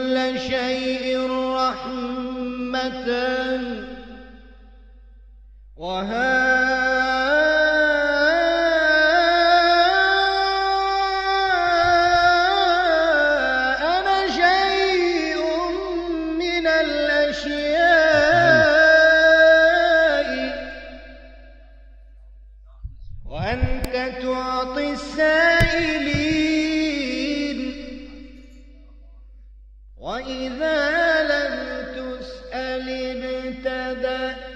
كل شيء رحمة أنا شيء من الأشياء وأنت تعطي السائلين وإذا لم تسأل ابتدأت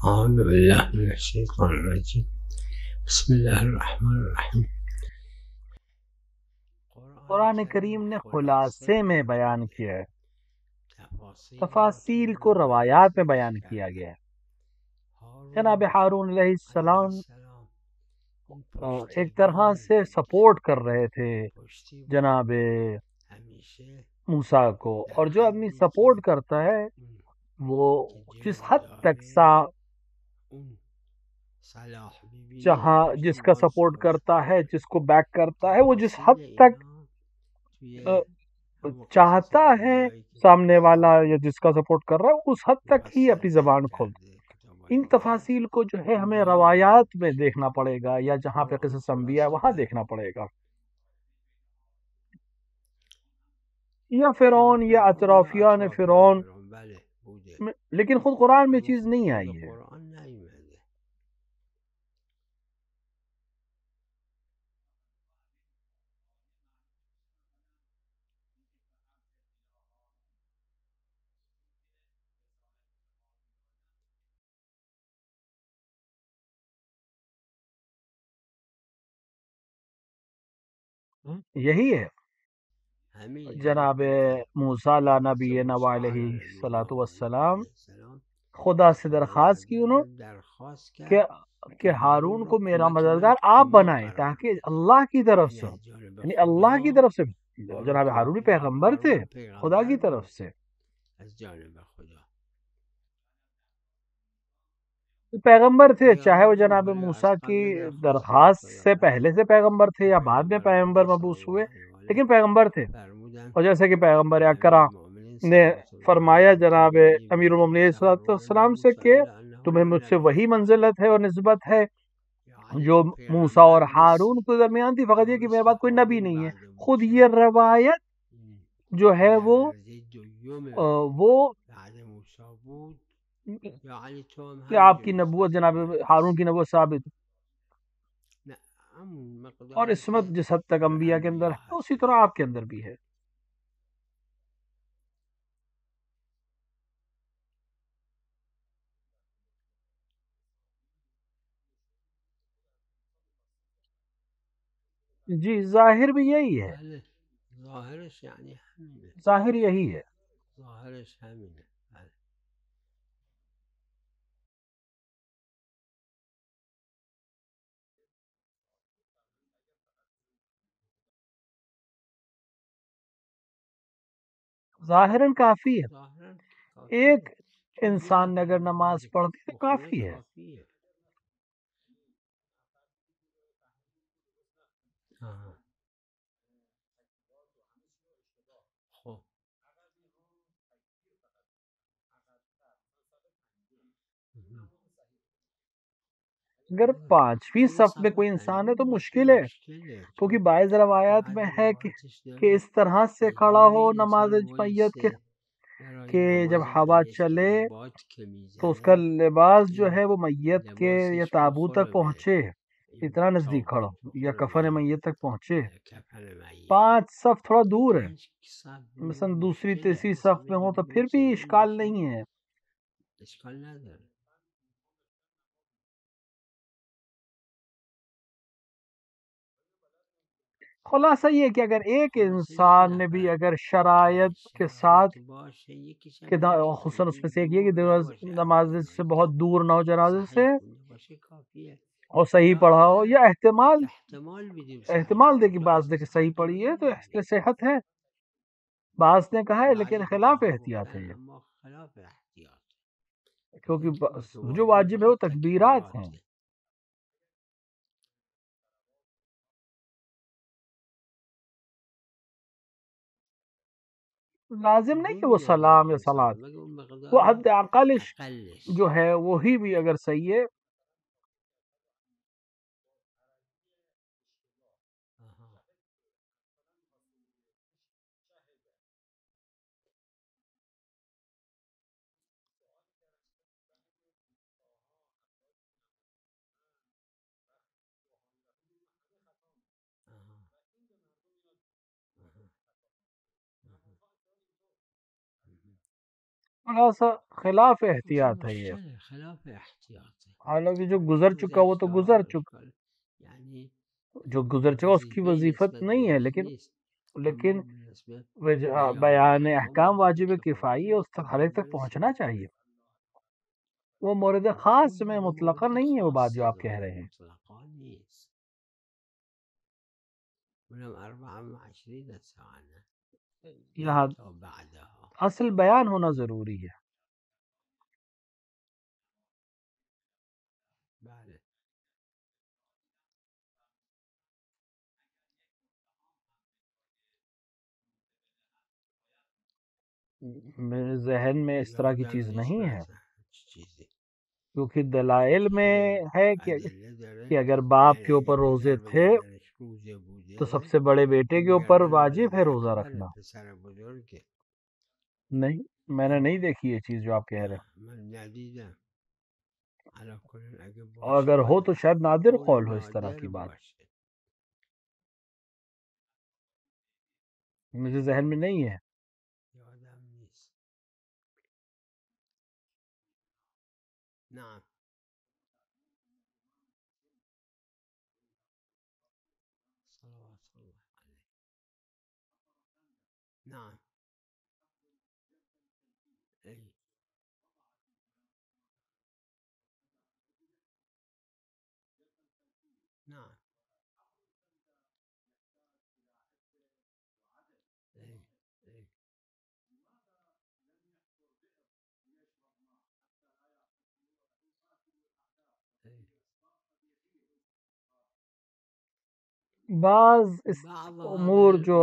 أعوذ بالله من الشيطان الرجيم. بسم اللہ الرحمن الرحیم. قرآن کریم نے خلاصے میں بیان کیا ہے، تفاصیل کو روایات میں بیان کیا گیا ہے۔ جناب ہارون علیہ السلام ایک طرح سے سپورٹ کر رہے تھے جناب موسیٰ کو، اور جو آدمی سپورٹ کرتا ہے وہ جس حد تک جہاں جس کا سپورٹ کرتا ہے، جس کو بیک کرتا ہے، وہ جس حد تک چاہتا ہے سامنے والا یا جس کا سپورٹ کر رہا ہے اس حد تک ہی اپنی زبان کھول۔ ان تفاصیل کو جو ہے ہمیں روایات میں دیکھنا پڑے گا، یا جہاں پہ قصص انبیاء وہاں دیکھنا پڑے گا، یا فرعون یا اطرافیان فرعون، لیکن خود قرآن میں چیز نہیں آئی ہے۔ یہی ہے جناب موسیٰ علیہ نبینا علیہ الصلوۃ والسلام خدا سے درخواست کی انہوں کہ ہارون کو میرا مددگار آپ بنائیں، تاکہ اللہ کی طرف سے، یعنی اللہ کی طرف سے، جناب ہارون بھی پیغمبر تھے خدا کی طرف سے، پیغمبر تھے، چاہے وہ جناب موسیٰ کی درخواست سے پہلے سے پیغمبر تھے یا بعد میں پیغمبر مبعوث ہوئے، لیکن پیغمبر تھے۔ اور جیسے کہ پیغمبر اکرم نے فرمایا جناب امیر المومنین علیہ السلام سے کہ تمہیں مجھ سے وہی منزلت ہے اور نسبت ہے جو موسیٰ اور ہارون کے درمیان تھی، فقط یہ کہ میرے بعد کوئی نبی نہیں ہے۔ خود یہ روایت جو ہے وہ کہ آپ کی نبوت جناب ہارون کی نبوت ثابت، اور عصمت جس حد تک انبیاء کے اندر ہے اسی طرح آپ کے اندر بھی ہے۔ جی ظاہر بھی یہی ہے، ظاہر یہی ہے۔ ظاہراً کافی ہے، ایک انسان نے اگر نماز پڑھ دی تو کافی ہے۔ اگر پانچویں صف میں کوئی انسان ہے تو مشکل ہے، کیونکہ بعض روایات میں ہے کہ اس طرح سے کھڑا ہو نماز جمعیت کے کہ جب ہوا چلے تو اس کا لباس جو ہے وہ میت کے یا تابوت تک پہنچے، اتنا نزدیک کھڑا، یا کفن میت تک پہنچے۔ 5 صف تھوڑا دور ہے، مثلا دوسری تیسری صف میں ہو تو پھر بھی اشکال نہیں ہے۔ خلاصہ یہ کہ اگر ایک انسان نے بھی اگر شرائط کے ساتھ کہ خصوصاً اس میں سے ایک یہ کہ نماز سے بہت دور نہ ہو جنازے سے اور صحیح پڑھا ہو، یا احتمال دے کہ بعض نے کہ صحیح پڑھی ہے تو اس میں صحت ہے، بعض نے کہا ہے لیکن خلاف احتیاط ہے یہ، کیونکہ جو واجب ہے وہ تکبیرات ہیں، لازم نہیں کہ وہ سلام یا صلات، وہ حد اقل جو ہے وہی بھی اگر صحیح ہے۔ خلاصہ خلاف احتیاط ہے یہ، حالانکہ جو گزر چکا وہ تو گزر چکا، جو گزر چکا اس کی وظیفت نہیں ہے، لیکن بیان احکام واجب کفائی ہے، اس تک ہر ایک تک پہنچنا چاہیے، وہ مورد خاص میں مطلقہ نہیں ہے وہ بات جو آپ کہہ رہے ہیں۔ یہاں اصل بیان ہونا ضروری ہے۔ میرے ذہن میں اس طرح کی چیز نہیں ہے، کیونکہ دلائل میں ہے کہ اگر باپ کے اوپر روزے تھے تو سب سے بڑے بیٹے کے اوپر واجب ہے روزہ رکھنا۔ نہیں، میں نے نہیں دیکھی یہ چیز جو آپ کہہ رہے ہیں، اور اگر ہو تو شاید نادر قول ہو اس طرح کی بات، مجھے ذہن میں نہیں ہے۔ بعض امور جو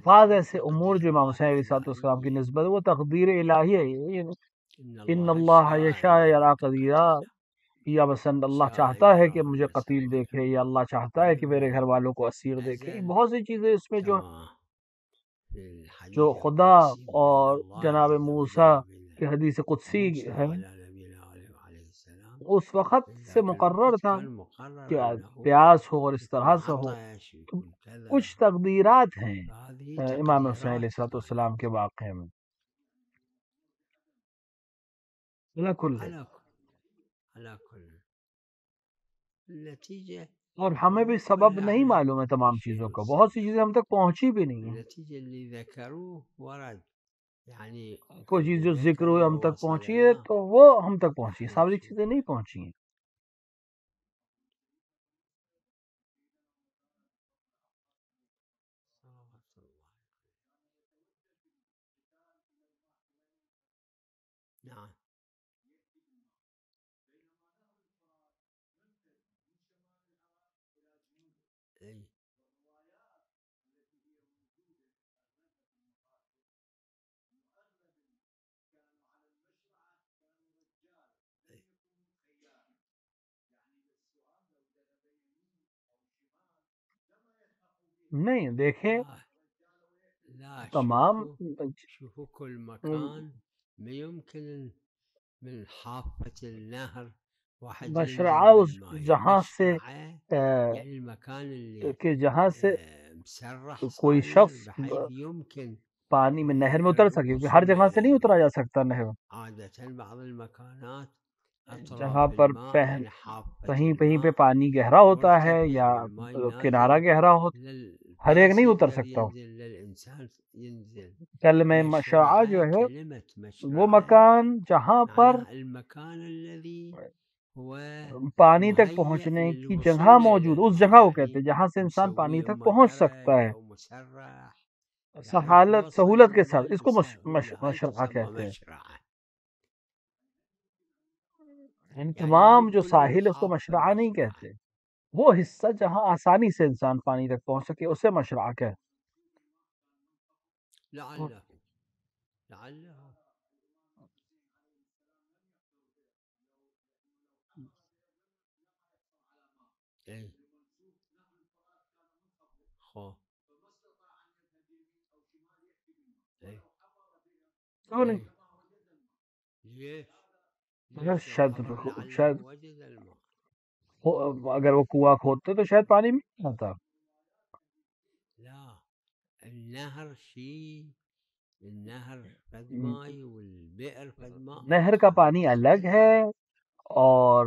بعض ایسے امور جو امام حسین علیہ السلام کی نسبت وہ تقدیر الہی ہے، ان اللہ یشاء یرا قدیرا، یا بسند اللہ چاہتا ہے کہ مجھے قتیل دیکھے، یا اللہ چاہتا ہے کہ میرے گھر والوں کو اسیر دیکھے، بہت سی چیزیں اس میں جو خدا اور جناب موسیٰ کی حدیث قدسی ہے اس وقت سے مقرر تھا کہ پیاس ہو اور اس طرح سے ہو، تو کچھ تقدیرات ہیں امام حسین علیہ السلام کے واقعے میں۔ اور ہمیں بھی سبب نہیں معلوم ہے تمام چیزوں کا، بہت سی چیزیں ہم تک پہنچی بھی نہیں ہیں، کوئی چیز جو ذکر ہوئی ہم تک پہنچی ہے تو وہ ہم تک پہنچی ہے، ساری چیزیں نہیں پہنچی ہیں۔ نہیں دیکھیں تمام مشرعہ جہاں سے کہ جہاں سے کوئی شخص پانی میں نہر میں اتر سکے، کیونکہ ہر جگہ سے نہیں اترا جا سکتا نہر، جہاں پر کہیں کہیں پہ پانی گہرا ہوتا ہے یا کنارہ گہرا ہوتا، ہر ایک نہیں اتر سکتا ہو۔ کلمہ مشرعہ جو ہے وہ مکان جہاں پر پانی تک پہنچنے کی جگہ موجود، اس جگہ کو کہتے ہیں جہاں سے انسان پانی تک پہنچ سکتا ہے سہولت کے ساتھ، اس کو مشرعہ کہتے ہیں۔ ان تمام جو ساحل اس کو مشرعہ نہیں کہتے، وہ حصہ جہاں آسانی سے انسان پانی تک پہنچ سکے اسے مشرعہ کہتے ہیں۔ کیوں نہیں؟ شاید اگر وہ کنواں کھودتے تو شاید پانی نہیں آتا۔ نہر کا پانی الگ ہے اور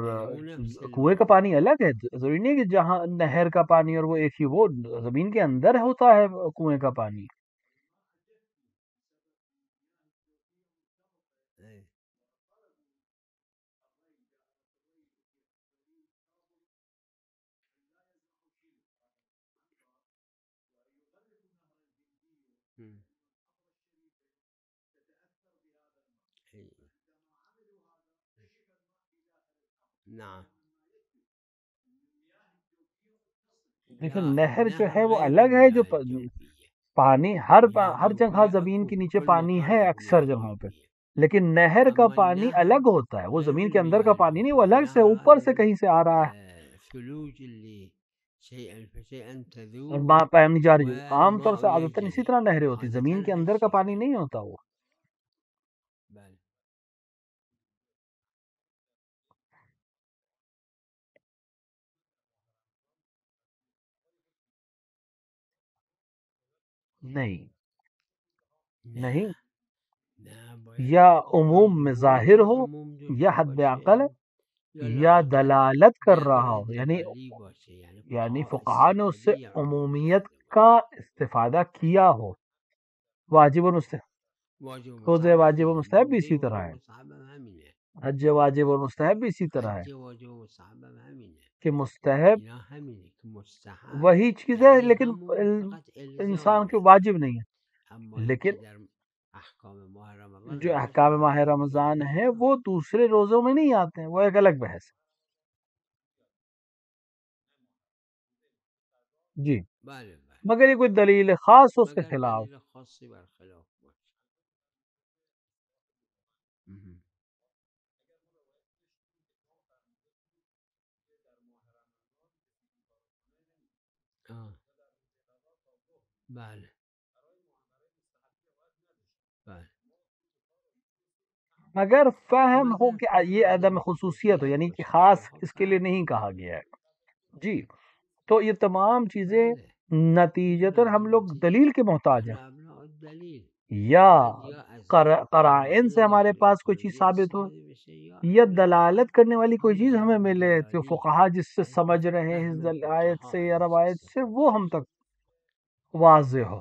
کنویں کا پانی الگ ہے۔ ضروری نہیں کہ جہاں نہر کا پانی اور وہ ایک ہی، وہ زمین کے اندر ہوتا ہے کنویں کا پانی۔ لیکن نہر جو ہے وہ الگ ہے، جو پانی ہر جگہ زمین کے نیچے پانی ہے اکثر جگہوں پہ، لیکن نہر کا پانی الگ ہوتا ہے، وہ زمین کے اندر کا پانی نہیں، وہ الگ سے اوپر سے کہیں سے آ رہا ہے اور پانی جاری۔ عام طور سے عادتاً اسی طرح نہریں ہوتی، زمین کے اندر کا پانی نہیں ہوتا وہ۔ نہیں، یا عموم میں ظاہر ہو یا حد عقل یا دلالت کر رہا ہو، یعنی فقہاء نے اس سے عمومیت کا استفادہ کیا ہو۔ واجب و مستحب، روزے واجب و مستحب بھی اسی طرح ہے، حج واجب و مستحب بھی اسی طرح ہے کہ مستحب وہی چیز ہے لیکن انسان کے واجب نہیں ہے، لیکن جو احکام ماہ رمضان ہیں وہ دوسرے روزوں میں نہیں آتے ہیں، وہ ایک الگ بحث ہے۔ جی، مگر یہ کوئی دلیل خاص اس کے خلاف۔ اگر فہم ہو کہ یہ عدم خصوصیت ہو، یعنی کہ خاص اس کے لیے نہیں کہا گیا ہے، جی، تو یہ تمام چیزیں نتیجتاً ہم لوگ دلیل کے محتاج ہیں، یا قرائن سے ہمارے پاس کوئی چیز ثابت ہو یا دلالت کرنے والی کوئی چیز ہمیں ملے تو فقہا جس سے سمجھ رہے ہیں اس آیت سے یا روایت سے، وہ ہم تک واضح ہو۔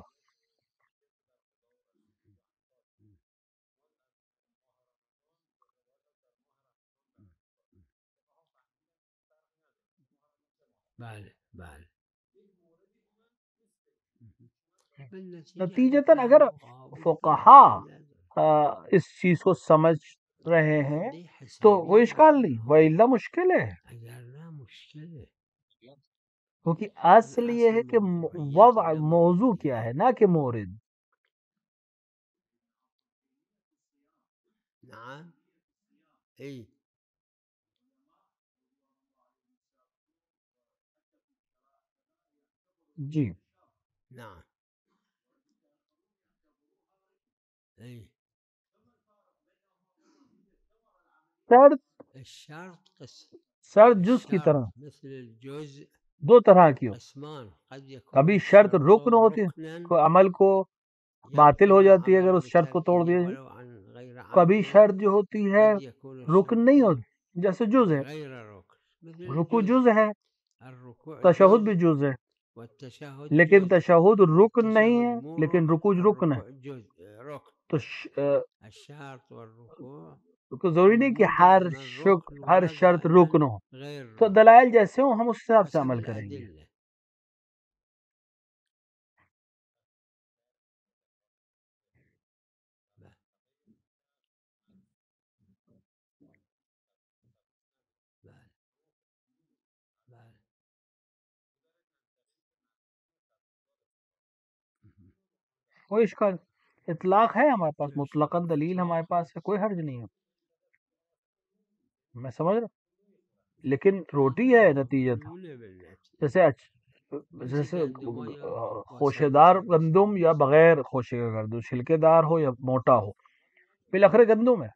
نتیجتاً اگر فقہا اس چیز کو سمجھ رہے ہیں تو وہ اشکال نہیں، وَإِلَّا مشکل ہے، کیونکہ اصل یہ ہے کہ وضع موضوع کیا ہے نہ کہ مورد۔ جی، شرط جز کی طرح دو طرح کی ہو، کبھی شرط رکن ہوتی ہے، کوئی عمل کو باطل ہو جاتی ہے اگر اس شرط کو توڑ دیا جائے، کبھی شرط جو ہوتی ہے رکن نہیں ہوتی، جیسے جز ہے، غير ركن مثل رکوع الجزء. جز ہے، الركوع تشہد بھی جزء جز ہے، والتشهد لیکن جزء. تشہد رکن نہیں ہے، التشهد مو لیکن رکوع ركن، رکن ہے. الركوع جزء ركن. تو الشرط والركوع ضروری نہیں کہ مو دائما ركن ہر ولا شرط دائما رکن ہو. غير تو ركن دلائل جیسے ہوں ہم اس حساب سے حسب عمل کریں گے. الأدلة. کوئی اشکال اطلاق ہے ہمارے پاس، مطلقاً دلیل ہمارے پاس ہے، کوئی حرج نہیں ہے، میں سمجھ رہا ہوں. لیکن روٹی ہے نتیجہ تھا، جیسے خوشے دار گندم یا بغیر خوشے کا گندم، چھلکے دار ہو یا موٹا ہو، بالآخر گندم ہے،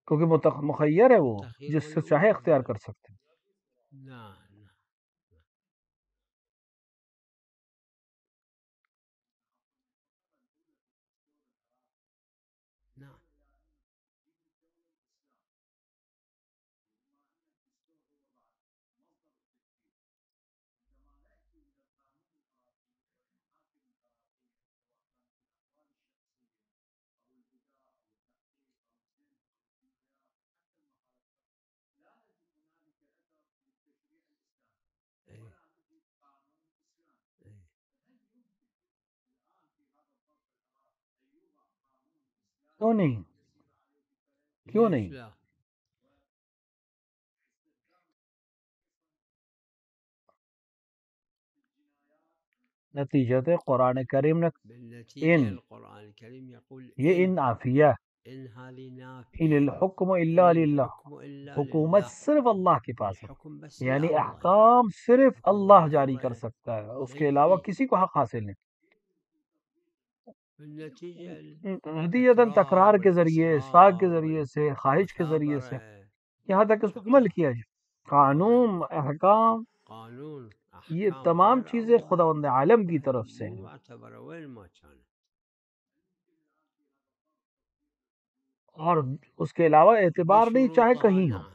کیونکہ مخیر ہے، وہ جس سے چاہے اختیار کر سکتے ہیں. کیوں نہیں، کیوں نہیں؟ نتیجت قرآن کریم نے بالنتيجة القرآن الكريم يقول یہ ان عافیہ إن هذه ان نافية. الحکم الا إن للہ، الحكم إلا حکومت لله. صرف اللہ کے پاس ہے، الحكم بس یعنی إلى الله. احکام صرف حكم اللہ الله جاری کر غير سکتا ہے، اس کے غير علاوہ فيه. کسی کو حق حاصل نہیں. بالنتيجة نتیجتاً تکرار کے ذریعے، اسفاق کے ذریعے سے، خواہش کے ذریعے سے، والمثابرة. یہاں تک اس پر عمل کیا جائے. قانون، احکام، قانون یہ أحكام تمام غير چیزیں الله خداوند عالم کی طرف سے مو ہیں، معتبرة وين ما كان. اور اس کے علاوہ اعتبار نہیں چاہے بشروطها. کہیں ہو. نعم.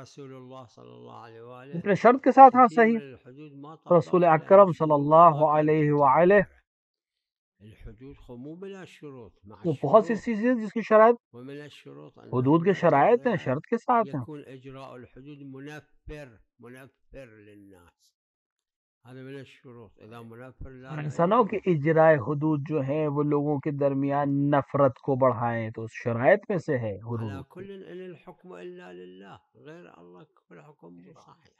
رسول الله صلى الله عليه وآله اپنے شرط کے ساتھ، ہاں كثير صحیح، من الحدود ما طبق رسول عليها اکرم صلی الشروط اللہ وما كانت علیہ وآلہ، متوفرة. الحدود مو بلا شروط، مع وہ بہت سی الشروط. چیزیں جس کی شرائط، ومن الشروط حدود کے أنه شرائط ہیں، شرط کے ساتھ ہیں. يكون إجراء الحدود منفر للناس. هذا من الشروط. إذا منفر لا ایسا نہ ہو کہ يجوز. اجرائے حدود جو ہیں وہ لوگوں کے درمیان نفرت کو بڑھائیں، تو اس شرائط میں سے ہے على حدود. كل إن الحكم إلا لله، غير الله كل حكم مو صحيح.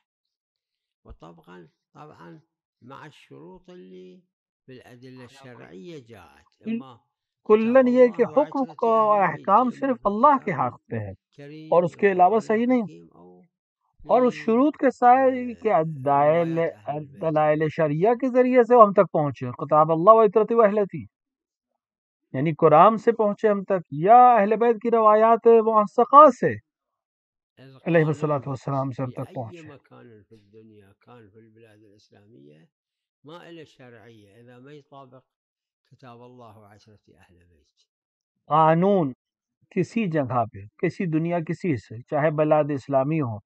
طبعا مع الشروط اللي بالأدلة الشرعية جاءت، إما کلن كتاب یہ کہ الله حکم وعترة کا أهل احکام بيتي، صرف إما اللہ کے كتاب حق پہ ہے اور كريم اس کے علاوہ قرآن صحیح نہیں. حكيم أو اور اس شروط کے سائے کے روايات أهل البيت. دلائل شریعہ کے ذریعے سے ہم تک پہنچے، کتاب اللہ و عترت و اہلتی، یعنی قرآن سے پہنچے ہم تک، یا اہل بیت کی روایات معصقہ سے علیہ الصلوۃ والسلام سے ہم في تک أي پہنچے. مكان في الدنيا كان في البلاد الإسلامية ما إلى شرعية إذا ما يطابق كتاب الله وعشرة أهل بيت. قانون کسی جگہ پہ، کسی دنیا کسی سے، چاہے بلاد اسلامی ہو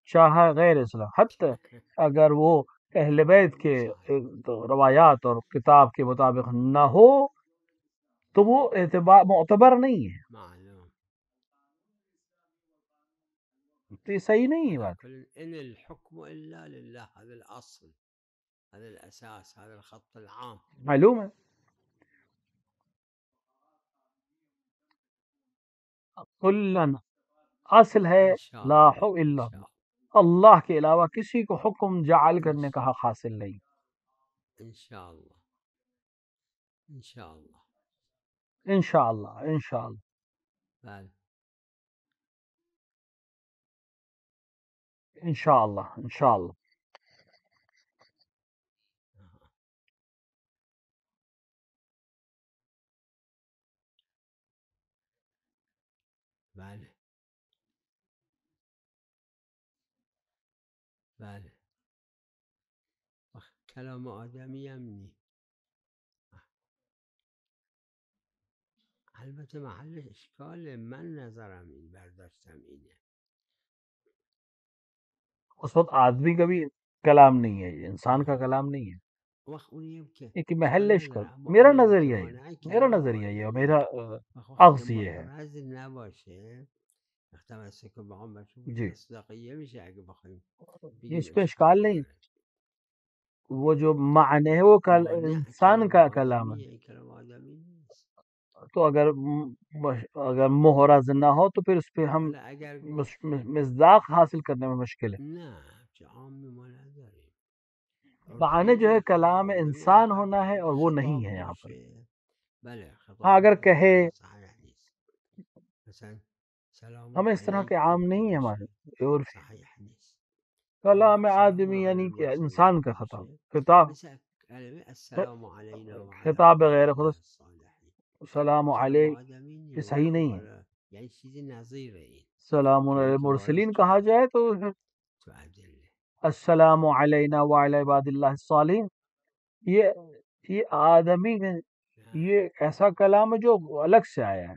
چاہے غیر اسلام، حتی اگر وہ اہل بیت کے روایات اور کتاب کے مطابق نہ ہو تو وہ اعتبار معتبر نہیں ہے. معلوم. تو یہ صحیح نہیں ہے على بات. كل إن الحكم إلا لله. هذا الأصل، هذا الأساس، هذا الخط العام. معلوم ہے. کلن اصل ہے إن شاء لا الله. حول الا إن شاء اللہ، الله. اللہ کے علاوہ کسی کو حکم جعل کرنے کا حق حاصل نہیں. إن شاء الله. إن شاء الله. انشاءاللہ، انشاءاللہ، بله. انشاءاللہ، انشاءاللہ. بله. بله. كلام آدمی هم نی. البته محل اشکال من نظرم این برداشتم اینه اس وقت آدمی کا بھی کلام نہیں ہے، یہ انسان کا کلام نہیں ہے، وقت اونیم که ایک محل اشکال اشکال. نداره اما میرا اونیم که نظریہ مانع یہ کلام ہے، باید میرا وقتی که اخذ یہ ہے. معترض نباشه تمسک به آن مشروع جی مصداقیه میشه اگه بخوایم اس بگیم پہ اشکال اشکال نہیں، داره وہ جو معنی ہے وہ مانع انسان کلام کا کلام ہے. آدمیه این کلام آدمی نیست تو اگر محرز نہ ہو تو پھر اس پہ ہم حالا اگر گفت مصداق حاصل کرنے میں مشکل ہے. نه چه عامی ما نداریم معنی جو عرفیه ہے که کلام آدمی انسان فرق ہونا ہے داره اور وہ نہیں خطاب ہے یہاں پر. باشه بله ہاں خطاب اگر باشه کہے خطاب صحیح نیست مثلا سلام ہمیں اس طرح کے علیکم عام که نہیں ہے باشه ہمارے اور صحیح نیست کلام اما سلام آدمی علی یعنی کہ المرسلین انسان که کا خطاب، باشه خطاب مثل کلمه السلام علینا و علی خطاب عباد غیر الله خود الصالحین سلام کلام علیہ آدمی یہ نیست صحیح ولی خب نہیں ہے. حالا یعنی چیزی نظیر این سلام که علی این که وارد المرسلین کہا شده جائے تو تو ادله السلام علینا وعلی عباد اللہ الصالحین، یہ آدمی ہے، نه یہ ایسا کلام ہے جو الگ سے آیا ہے،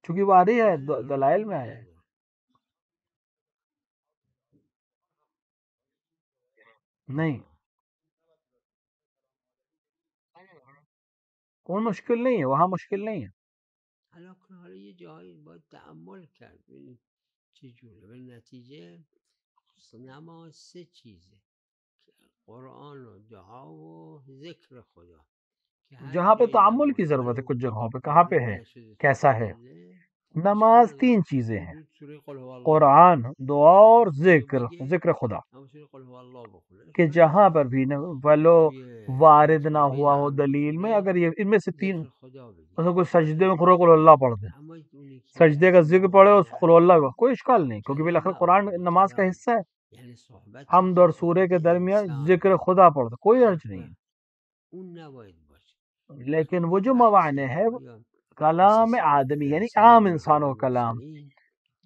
چونکہ واضح ہے بله دلائل میں ربطی آیا ہے. نداره نہیں آه. کون مشکل نہیں ہے، وہاں مشکل نہیں ہے. حالا که حالا یه جایی باید تأمل کرد ببینید چه جوره به نتیجه نماز سه چیزه قرآن و دعا و ذکر خدا که هر جہاں پہ جای تعمل کی نماز ضرورت ہے ولو کچھ جگہوں پہ کہاں پہ وارد ہے، نشده تو کیسا ہے. ادله اشکال نماز نداره 3 چیزیں ہیں، مثل سوره قل هو الله قرآن، دعا یکی اور خودشو بگه ذکر خدا، اما سوره قل هو الله بخونه کہ اشکال جہاں نداره پر بھی ولو توی وارد نہ مجموعه ہوا ہو هم دلیل میں، سوره اگر یہ ان میں سے 3 ذکر خدا بگی مثلا کوئی اشکال سجدے میں نداره قل اللہ پڑھ دے، اما اونی که سجدے کا ذکر اسماء پڑھے اور قل الله اللہ کا کوئی اشکال نہیں، کیونکہ کلام بالاخر قرآن مبانی نماز کا کلام حصہ ہے. یعنی صحبتی حمد که اور سورے صحبت کے درمیان ذکر انسانه خدا پڑھ دے، کوئی حرج نہیں حرف ہے. اون نباید باشه باز لیکن وہ میگیم جو موانع بحثه ہے آیا کلام آدمی یعنی عام سلام علی انسانوں کا کلام، المرسلین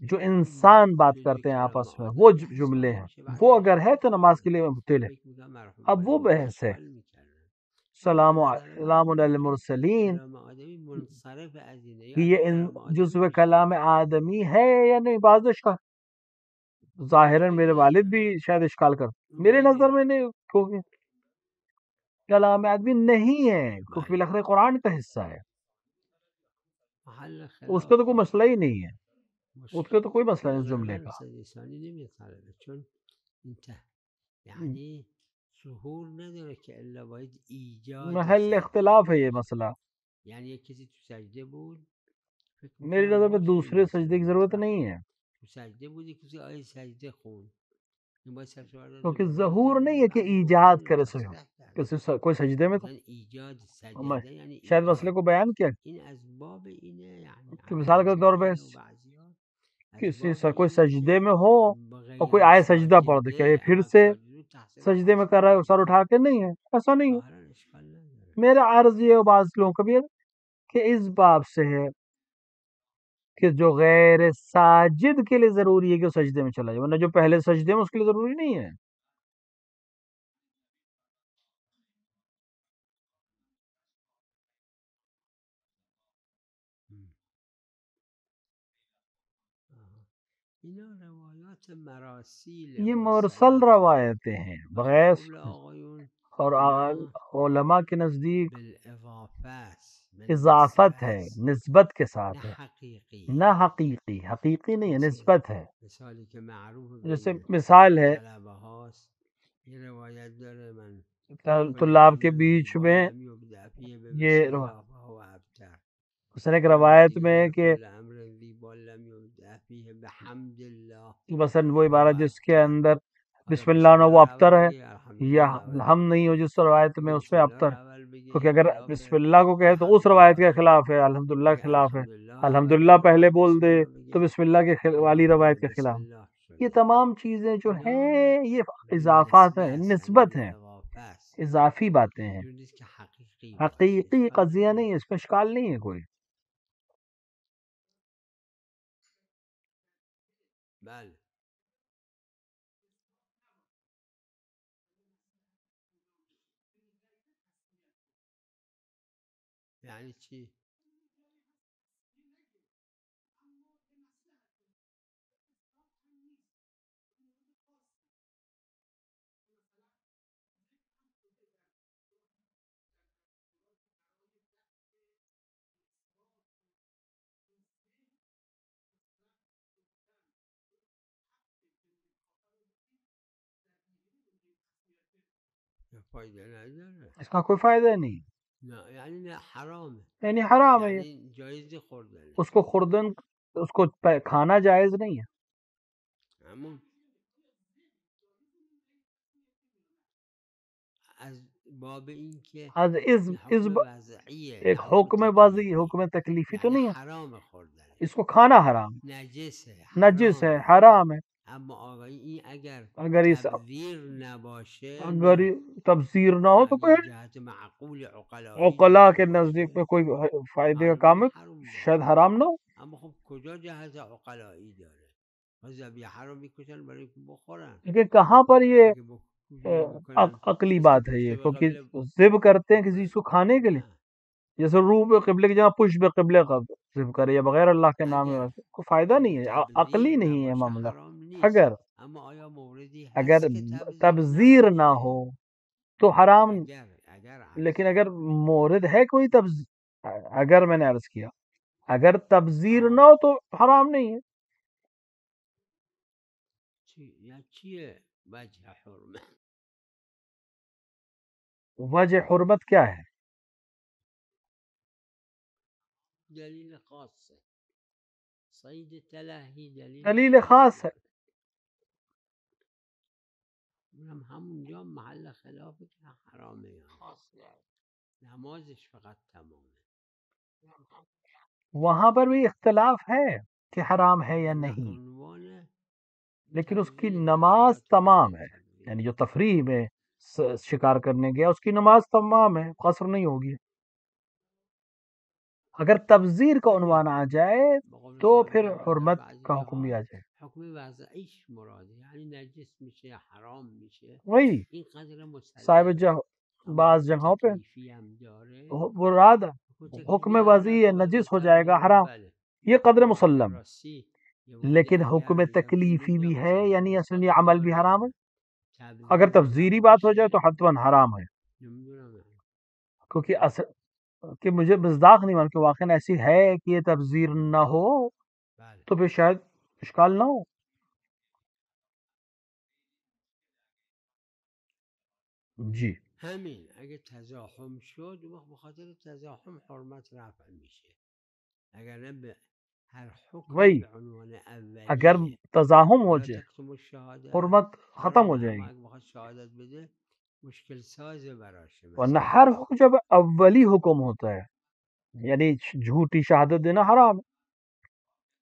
جو این انسان بات جزء کرتے ہیں کلام آپس میں، وہ آدمی جملے حساب ہیں، میشه وہ بقیهش اگر که ہے تو اشکال نماز کے نداره لیے مبطل ہے. فکر میکنم مرحوم اب وہ والدین بحث ہے. اشکال میکردن اما به نظر سلام من علی اینکه المرسلین کلام آدمی منصرف از اینه کہ یا یہ اگه کلام آدمی جزو باشه کلام آدمی ہے یا نہیں. بعض اشکال ظاہراً میرے والد بھی شاید اشکال کرتے، میرے نظر میں نہیں، کیونکہ کلام آدمی نہیں ہے، کیونکہ بله بالاخره قرآن کا حصہ ہے، محل اس کا تو کوئی خلافه مسئلہ ہی نہیں ہے، اس کا تو کوئی مسئلہ نہیں اس نظر جملے من کا. سدیسانی نمیطلبه چون این یعنی ظهور نداره که الا باید ایجاد محل سجده اختلاف ہے یہ باشه مسئلہ. یعنی یک کسی تو سجده بود فکر میری میکنم نظر میں باشه این دوسرے سجدے مسئله کی ضرورت مطرح نہیں ہے، تو سجده بودی کسی آیه سجده خون این باید سر سوال کیونکہ بالا ظہور بزنه نہیں و ہے کہ بعد ایجاد گفتن کرے سجدے، تصریح کرده کوئی سجدے میں تو مثلا ایجاد میں سجده یعنی شاید مسئلے ایجاد کو بیان کیا این از باب اینه یعنی کہ عند مثال کے طور پہ جمعیه و بعضیان از کسی باب کوئی اینه سجدے که میں ہو اور کوئی غیر آئے سجدہ پڑھ دے، کیا یہ ساجده پھر اما سے ساجده تقصیر سجدے میں خودشو کر رہا ہے، سر نمیگیره اٹھا کے؟ نہیں ہے، ایسا نہیں ہے. ظاهرا اشکال نداره میرا عرض یہ بعض لوگوں کا بھی ہے کہ اس باب سے ہے کہ جو غیر ساجد کے لیے ضروری ہے کہ وہ سجدے میں چلا جائے، ورنہ جو پہلے سجدے میں اس کے لیے ضروری نہیں ہے. اینا روایات مراسیل یہ مرسل مرسلات روایتیں ہیں وقتی بغیر، قبل آقایون اور اینا علماء کے نزدیک بالاضافه است اضافت بالنسبه ہے، است نسبت کے نه ساتھ ہے، حقیقی نہ حقیقی. حقیقی نہیں ہے، مثل نسبت ہے. مثالی که معروف جیسے بین مثال ہے طلبه هاست یه روایت داره من كل طلاب کے امر ذی بیچ بال میں لم يبدأ فيه ببسم یہ الله فهو ابتر اس نے ایک روایت روایت دیگه میں داره کہ كل امر ذی بال لم يبدأ فيه بحمد الله مثلا وہ فهو عبارت جس کے ابتر اندر حالا بسم بسم اللہ نو الله وہ رو اول ابتر ہے، بگه یا الحمدلله رو اول ہم بگه نہیں ہو جس روایت میں اگه اس پہ بسم الله ابتر رو ہے. اول بگه کیونکہ این اگر خلاف بسم اللہ کو کہے تو اس روایت الحمدلله کے خلاف ہے، الحمدللہ کے اگه خلاف ہے. الحمدلله رو اول الحمدللہ بگه پہلے بعد بول بسم دے الله تو بگه بسم اللہ کے والی خلاف روایت کے بسم خلاف. الله یہ شده تمام چیزیں جو اینا ہیں یہ اضافات بالنسبه ہیں، است یعنی نسبت ہیں، بالاضافه است اضافی باتیں ہیں، اینجور نیست که حقیقی باشه حقیقی اشکال قضیہ نہیں ہے، نداره اس میں اشکال نہیں ہے کوئی. بله یعنی چی فائدہ نداره. اس کا کوئی فائدہ نہیں، نه یعنی نه حرامه، یعنی حرام ہے یہ، یعنی جایز خوردنه. اس کو خوردن اس کو کھانا جائز نہیں ہے. همون از باب این که از این حکم از وضعیه ایک نه حکم حکم وضعی، تکلیفی، حکم تکلیفی تو یعنی نہیں ہے، حرام خوردنه، اس کو کھانا حرام، نجسه، نجس ہے، حرامه. حرام ہے. اما آقای این اگر اگر اس تبذیر نباشه اگر نه، تبذیر نہ ہو تو اگر پھر جهت معقول عقلایی عقلا داشته کے نزدیک باشه میں کوئی فائدے کا معلومه کام ہے حرام شاید باشه. حرام نہ ہو. اما خب کجا جهت عقلایی داره؟ و ذبیحه رو میکشن برای که بخورن. لیکن کہاں پر یہ اگه بکنن عقلی مثل بات ہے یہ، پشت به کیونکہ قبله ذب کرتے ہیں کسی چیز کو کھانے کے لیے، نه. جیسے روح به قبلے کی جگہ پشت به قبلے کا ذب کرے یا بغیر اللہ کے نام اگر میں، کوئی فائدہ نہیں اگه ہے، عقلی تبذیر نہیں ہے نباشه معاملہ. حرام نیست. اگر اما آیا موردی اگر هست که تبذیر تبذیر نہ نباشه؟ ہو تو حرام. اگر لیکن هست. اگر مورد ہے کوئی اگر میں نے عرض کیا اگر تبذیر نہ آه. ہو تو حرام نہیں ہے. یا چیه وجه حرمه؟ وجہ حرمت کیا ہے؟ دلیل خاصه. صید تلهی دلیل دلیل خاص خاص ہے. داره. اونم همونجا محل خلافه که حرامه یا نه. نمازش فقط تمامه. وہاں پر بھی اختلاف ہے کہ حرام ہے یا نه نہیں، عنوان لیکن اس کی تبذیر نماز حالت تمام ہے. تبذیر. یعنی جو تفریح میں شکار کرنے گیا اس کی نماز تمام ہے، قصر نہیں ہوگی. اگر تبذیر کا عنوان آ جائے بقول تو صاحب پھر در حرمت بعضی کا حکم بھی جاها آ جائے. حکم وضعیش مراده، یعنی نجس میشه، حرام میشه، وہی این قدر صاحب مسلمه. اما بعض حکم جگہوں پہ تکلیفی هم داره. مراد حکم حکم تکلیفی وضعی ہے، البته باید نجس ہو بهتر جائے گا، بدانیم. حرام، بله. یہ قدر اما به مسلم. راستی یه وقتی لیکن اگر حکم میگم تکلیفی فلوج بھی ہے، نباشه یعنی اصلا یہ نجاست عمل بھی حرام ہے. داره، اگر تبذیر تفضیلی بات ہو جائے تو نباشه حتماً حرام ہے، نمیدونم. کیونکہ کہ مجھے مصداق نہیں مان کہ واقعا ایسی ہے کہ یہ تبذیر نہ ہو بله. تو پھر شاید اشکال نہ ہو. جی همین اگه تزاحم شد اون وقت بخاطر تزاحم حرمت رفع میشه، اگر نه به هر حکمی وہی به عنوان اگر اولیه. تزاحم ہو ولا جائے تکتم الشهاده حرمت ختم ہو حرامه، جائے اما گی. اگه بخواد شهادت بده مشکل سازه براشه. ورنہ مثلا ہر حکم جب اولی حکم ہوتا ہے یعنی جھوٹی شہادت دینا حرام ہے،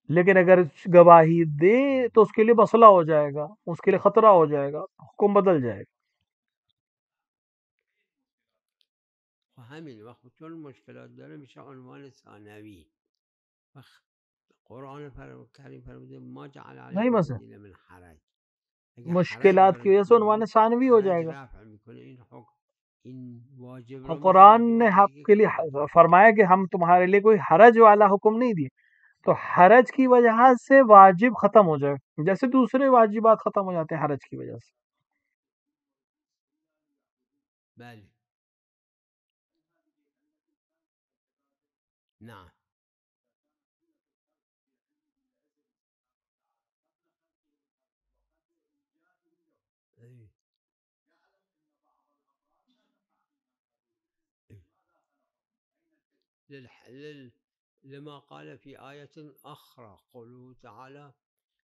لیکن اگر گواہی دے تو اس کے لیے مسئلہ ہو جائے گا، اس کے لیے خطرہ ہو جائے گا، حکم بدل جائے گا. همین وقت چون مشکلات داره میشه عنوان ثانوی. وقت قرآن کریم فرموده ما جعل نہیں علیکم فی مثلا الدین من حرج. اگه حرج مشکلات کی وارد وجہ سے کنی عنوان ثانوی ہو جائے حرج گا. رفع میکنه. این حکم این واجب اور رو میشه قرآن نے واجب آپ دیگه کے لیے کم میکنه. فرمایا کہ ہم تمہارے لیے کوئی حرج والا حکم نہیں دیے، تو حرج کی وجہ سے واجب ختم ہو جائے، جیسے دوسرے واجبات ختم ہو جاتے ہیں حرج کی وجہ سے. بله. نعم. أي. لما قال في آية أخرى قوله تعالى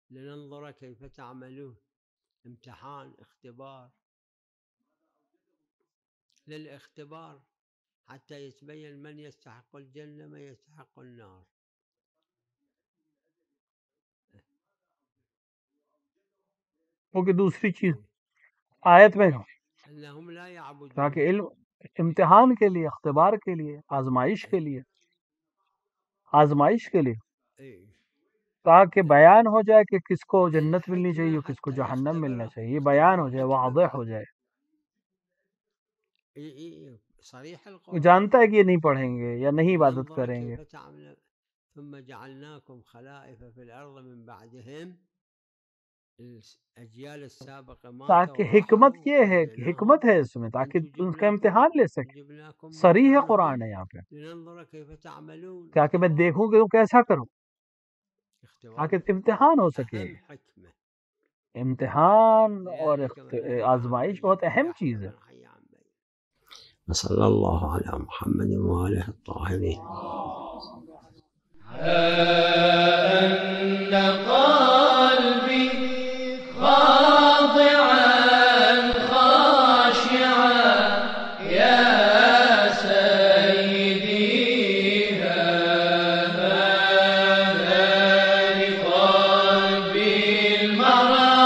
لننظر كيف تعملون. امتحان، اختبار، للاختبار حتى يتبين من يستحق الجنة من يستحق النار. کیونکہ دوسری چیز أي. آیت میں أنهم لا يعبدون. تاکہ علم امتحان کے لیے، اختبار کے لیے، آزمائش کے لیے، آزمائش کے لیے، أي. تاکہ بیان ہو جائے کہ کس کو جنت ملنی الحكمة چاہیے، کس کو حتى جہنم ملنا يختبر چاہیے، یہ بیان ہو جائے، الحكمة واضح ہو جائے. صريح وہ القرآن. جانتا ہے کہ یہ نہیں پڑھیں گے یا نہیں عبادت لننظر کریں گے. كيف تعملون ثم جعلناكم خلائف في الأرض من بعدهم. الأجيال السابقة ماتوا تاکہ حکمت وراحوا یہ ہے کہ وبقيناهم. حکمت ہے اس میں تاکہ أنتم ان کا امتحان لے سکے. جبناكم صریح مكانهم قرآن ہے یہاں پہ، لننظر كيف تعملون. تاکہ میں اختبار. دیکھوں کہ تم کیسا کرو، اختبار تاکہ امتحان ہو سکے. أهم حكمة. امتحان اور لذلك مثلا آزمائش بہت اہم چیز ہے. من حي عن بيت وصلى الله على محمد وآله الطاهرين. أن قلبي خاضعا خاشعا يا سيدي هذا لقلبي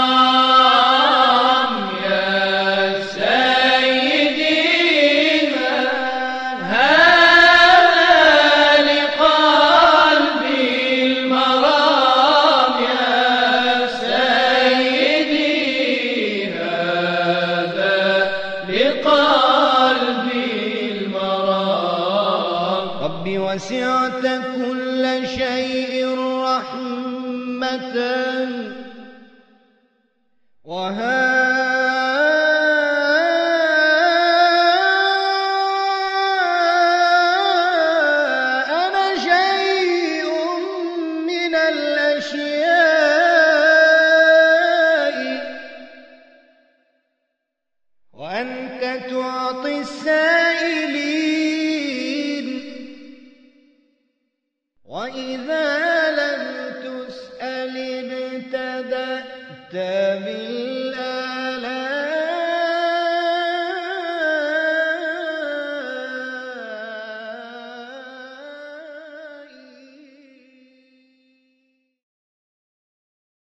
المرام يا سيدي هذا لقلبي المرام يا سيدي هذا لقلبي المرام ربي وسعت كل شيء رحمة أنا شيء من الأشياء وأنت تعطي السائلين وإذا لم تسأل ابتدأت بالله